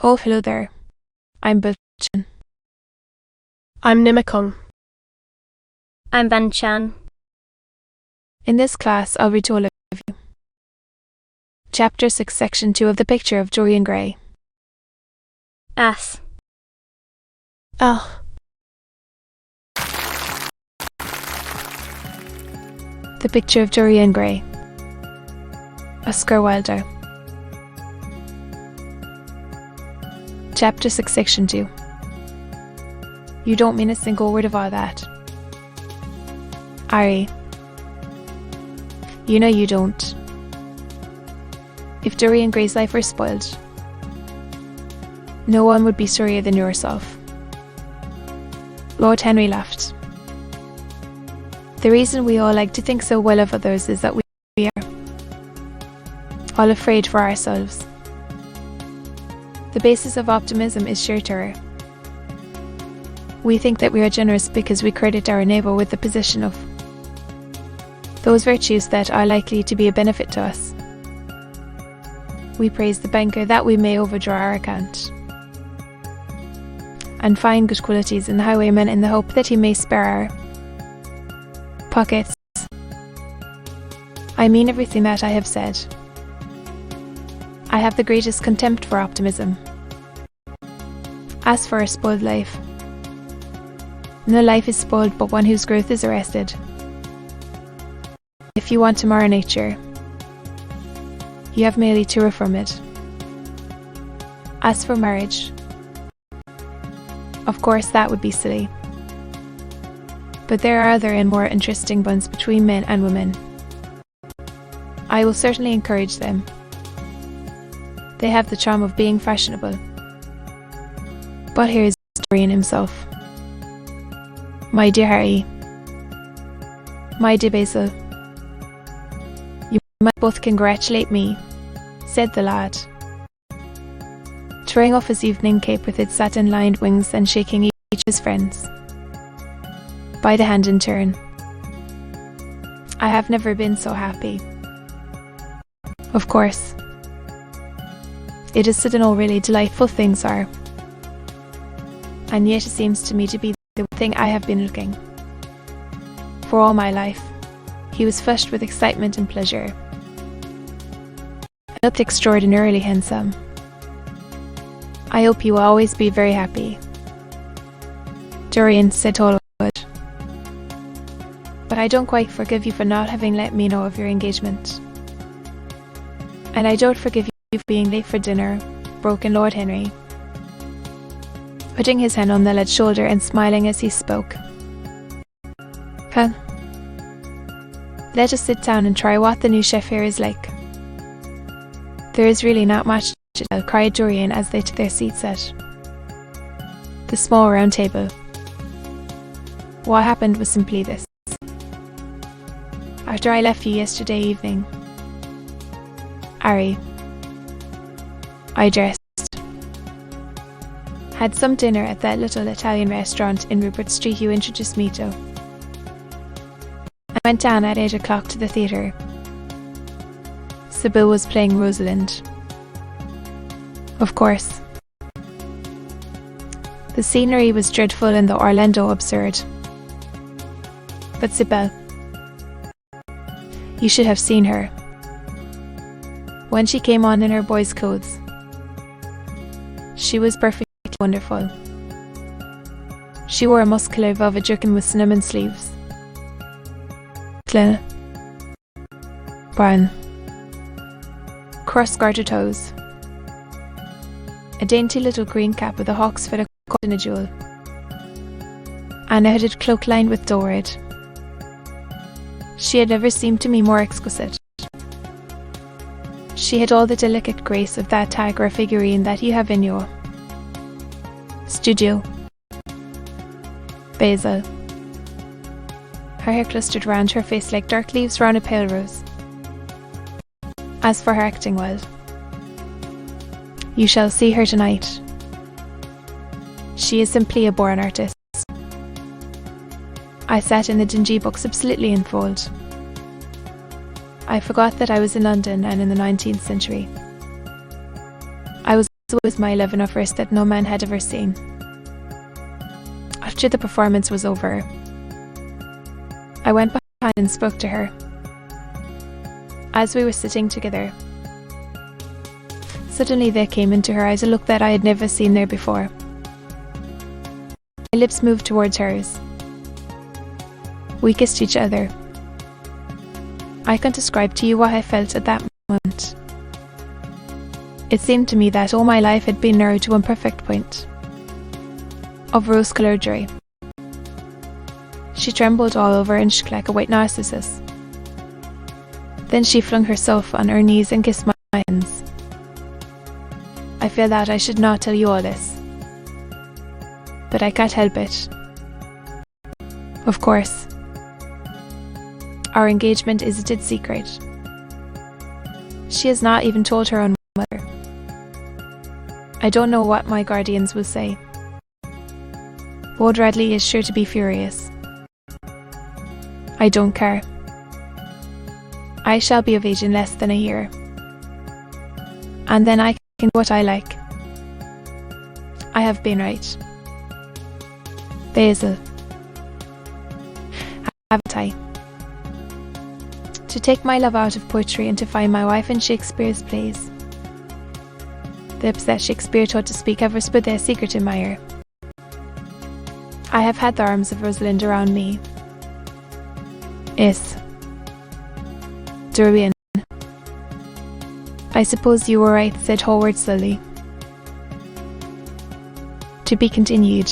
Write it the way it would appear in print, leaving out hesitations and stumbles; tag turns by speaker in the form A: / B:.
A: Oh, hello there. I'm Bilchan.
B: I'm Nimikong.
C: I'm Van Chan.
A: In this class, I'll read to all of you. Chapter 6, Section 2 of the picture of Dorian Gray.
C: S.
B: Ah.
A: The picture of Dorian Gray. Oscar Wilde. Chapter 6, Section 2. You don't mean a single word of all that. Ari. You know you don't. If Dorian Gray's life were spoiled, no one would be sorrier than yourself. Lord Henry laughed. The reason we all like to think so well of others is that we are all afraid for ourselves. The basis of optimism is sheer terror. We think that we are generous because we credit our neighbour with the possession of those virtues that are likely to be a benefit to us. We praise the banker that we may overdraw our account, and find good qualities in the highwayman in the hope that he may spare our pockets. I mean everything that I have said. I have the greatest contempt for optimism. As for a spoiled life, no life is spoiled but one whose growth is arrested. If you want to mar nature, you have merely to reform it. As for marriage, of course that would be silly. But there are other and more interesting bonds between men and women. I will certainly encourage them. They have the charm of being fashionable. But here is Dorian himself. My dear Harry, my dear Basil, you might both congratulate me, said the lad, throwing off his evening cape with its satin-lined wings and shaking each of his friends by the hand in turn. I have never been so happy. Of course, it is said and all really delightful things are, and yet it seems to me to be the thing I have been looking for all my life. He was flushed with excitement and pleasure, and looked extraordinarily handsome. I hope you will always be very happy, Dorian said Aloud. But I don't quite forgive you for not having let me know of your engagement. And I don't forgive you for being late for dinner, broke in Lord Henry, putting his hand on the lad's shoulder and smiling as he spoke. Come, let us sit down and try what the new chef here is like. There is really not much to tell, cried Dorian as they took their seats at the small round table. What happened was simply this. After I left you yesterday evening, Ari, I dressed, had some dinner at that little Italian restaurant in Rupert Street you introduced me to, and went down at 8 o'clock to the theatre. Sybil was playing Rosalind. Of course, the scenery was dreadful and the Orlando absurd. But Sybil, you should have seen her. When she came on in her boy's clothes, she was perfectly wonderful. She wore a muscular velvet jerkin with cinnamon sleeves, clean, brown, cross-gartered hose, a dainty little green cap with a hawk's feather caught in a jewel, and a hooded cloak lined with dorade. She had never seemed to me more exquisite. She had all the delicate grace of that tiger figurine that you have in your studio, Basil. Her hair clustered round her face like dark leaves round a pale rose. As for her acting, well, you shall see her tonight. She is simply a born artist. I sat in the dingy box absolutely enthralled. I forgot that I was in London and in the 19th century. I was was my love in a verse that no man had ever seen. After the performance was over, I went behind and spoke to her. As we were sitting together, suddenly there came into her eyes a look that I had never seen there before. My lips moved towards hers. We kissed each other. I can't describe to you what I felt at that moment. It seemed to me that all my life had been narrowed to one perfect point of rose-coloured joy. She trembled all over and shook like a white narcissus. Then she flung herself on her knees and kissed my hands. I feel that I should not tell you all this, but I can't help it. Of course, our engagement is a dead secret. She has not even told her own mother. I don't know what my guardians will say. Lord Radley is sure to be furious. I don't care. I shall be of age in less than a year, and then I can do what I like. I have been right. Basil. Haven't I? To take my love out of poetry and to find my wife in Shakespeare's plays. The lips that Shakespeare taught to speak have whispered their secret in my ear. I have had the arms of Rosalind around me. Yes. Dorian. I suppose you were right, said Howard slowly. To be continued.